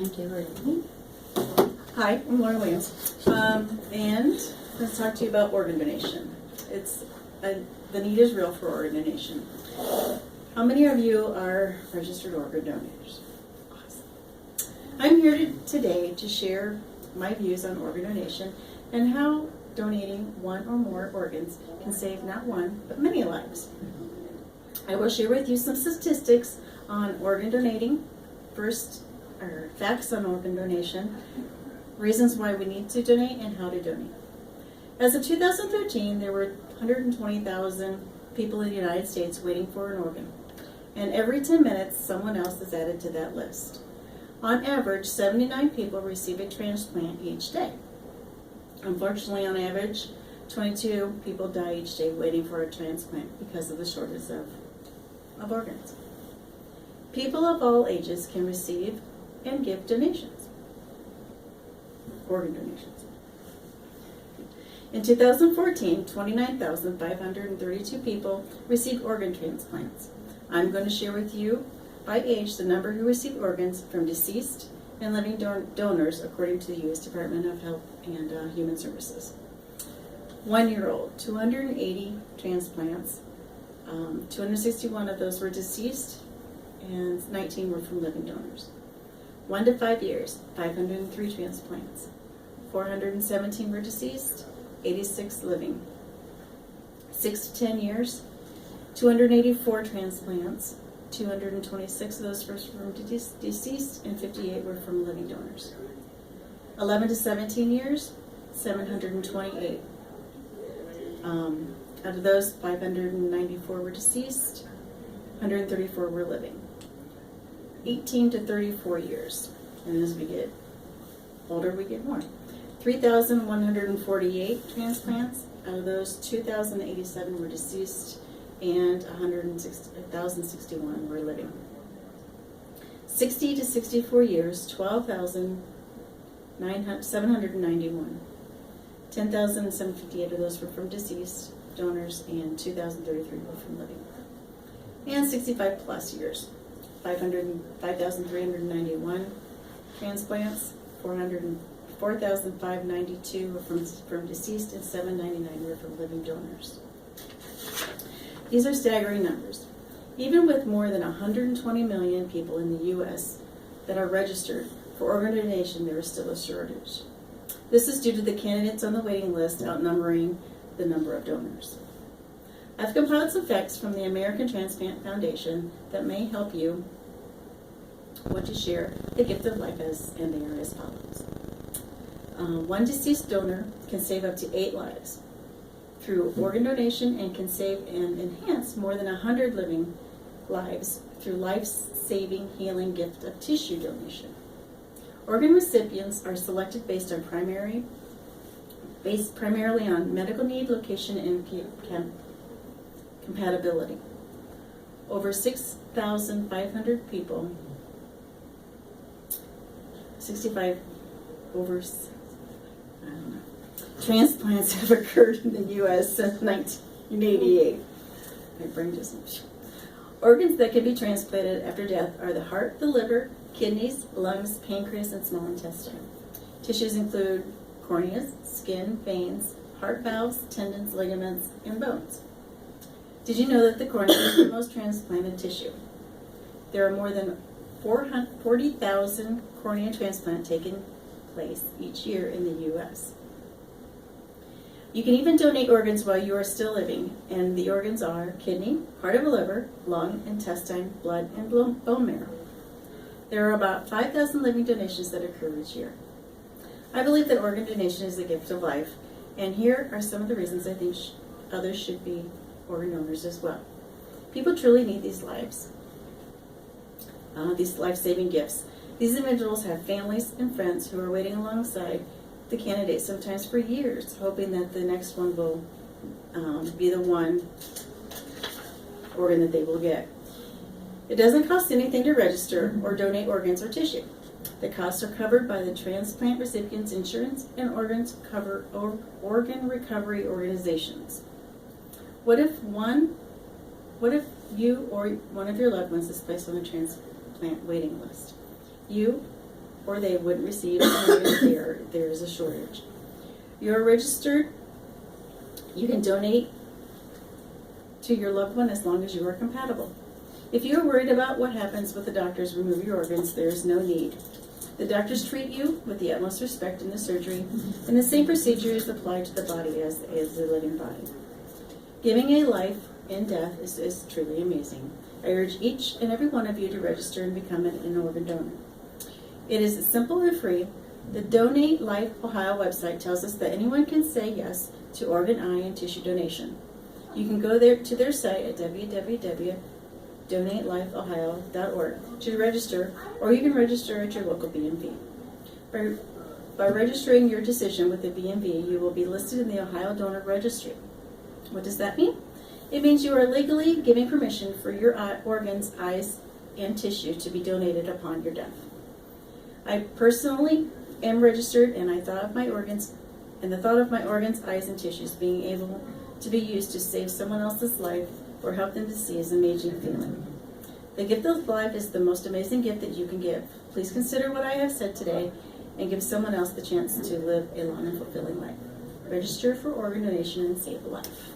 Thank you, Brittany. Hi, I'm Laura Williams, and let's talk to you about organ donation. The need is real for organ donation. How many of you are registered organ donors? Awesome. I'm here today to share my views on organ donation and how donating one or more organs can save not one, but many lives. I will share with you some statistics on organ donating, facts on organ donation, reasons why we need to donate, and how to donate. As of 2013, there were 120,000 people in the United States waiting for an organ, and every 10 minutes, someone else is added to that list. On average, 79 people receive a transplant each day. Unfortunately, on average, 22 people die each day waiting for a transplant because of the shortage of organs. People of all ages can receive and give donations, organ donations. In 2014, 29,532 people received organ transplants. I'm going to share with you by age the number who received organs from deceased and living donors according to the U.S. Department of Health and Human Services. 1-year-old, 280 transplants, 261 of those were deceased and 19 were from living donors. 1 to 5 years, 503 transplants, 417 were deceased, 86 living. 6 to 10 years, 284 transplants, 226 of those were from deceased and 58 were from living donors. 11 to 17 years, 728. Out of those, 594 were deceased, 134 were living. 18 to 34 years, and as we get older, we get more. 3,148 transplants. Out of those, 2,087 were deceased, and 1,061 were living. 60 to 64 years, 12,791. 10,758 of those were from deceased donors, and 2,033 were from living. And 65 plus years, 5,391 transplants, 4,592 were from deceased, and 799 were from living donors. These are staggering numbers. Even with more than 120 million people in the U.S. that are registered for organ donation, there is still a shortage. This is due to the candidates on the waiting list outnumbering the number of donors. I've compiled some facts from the American Transplant Foundation that may help you want to share the gift of life, and they are as follows. One deceased donor can save up to 8 lives through organ donation, and can save and enhance more than 100 living lives through life-saving healing gift of tissue donation. Organ recipients are selected based primarily on medical need, location, and compatibility. Over 6,500 people, 65 over, I don't know, transplants have occurred in the U.S. since 1988. My brain just... Organs that can be transplanted after death are the heart, the liver, kidneys, lungs, pancreas, and small intestine. Tissues include corneas, skin, veins, heart valves, tendons, ligaments, and bones. Did you know that the cornea is the most transplanted tissue? There are more than 40,000 cornea transplants taking place each year in the U.S. You can even donate organs while you are still living, and the organs are kidney, heart of the liver, lung, intestine, blood, and bone marrow. There are about 5,000 living donations that occur each year. I believe that organ donation is the gift of life, and here are some of the reasons I think others should be organ donors as well. People truly need these lives, these life-saving gifts. These individuals have families and friends who are waiting alongside the candidate, sometimes for years, hoping that the next one will be the one organ that they will get. It doesn't cost anything to register or donate organs or tissue. The costs are covered by the transplant recipient's insurance and organ recovery organizations. What if you or one of your loved ones is placed on a transplant waiting list? You or they wouldn't receive an organ if there is a shortage. You're registered. You can donate to your loved one as long as you are compatible. If you are worried about what happens with the doctors remove your organs, there is no need. The doctors treat you with the utmost respect in the surgery, and the same procedure is applied to the body as the living body. Giving a life in death is truly amazing. I urge each and every one of you to register and become an organ donor. It is simple and free. The Donate Life Ohio website tells us that anyone can say yes to organ, eye, and tissue donation. You can go there to their site at www.donatelifeohio.org to register, or you can register at your local BMV. By registering your decision with the BMV, you will be listed in the Ohio Donor Registry. What does that mean? It means you are legally giving permission for your organs, eyes, and tissue to be donated upon your death. I personally am registered, and the thought of my organs, eyes, and tissues being able to be used to save someone else's life or help them to see is an amazing feeling. The gift of life is the most amazing gift that you can give. Please consider what I have said today and give someone else the chance to live a long and fulfilling life. Register for organ donation and save a life.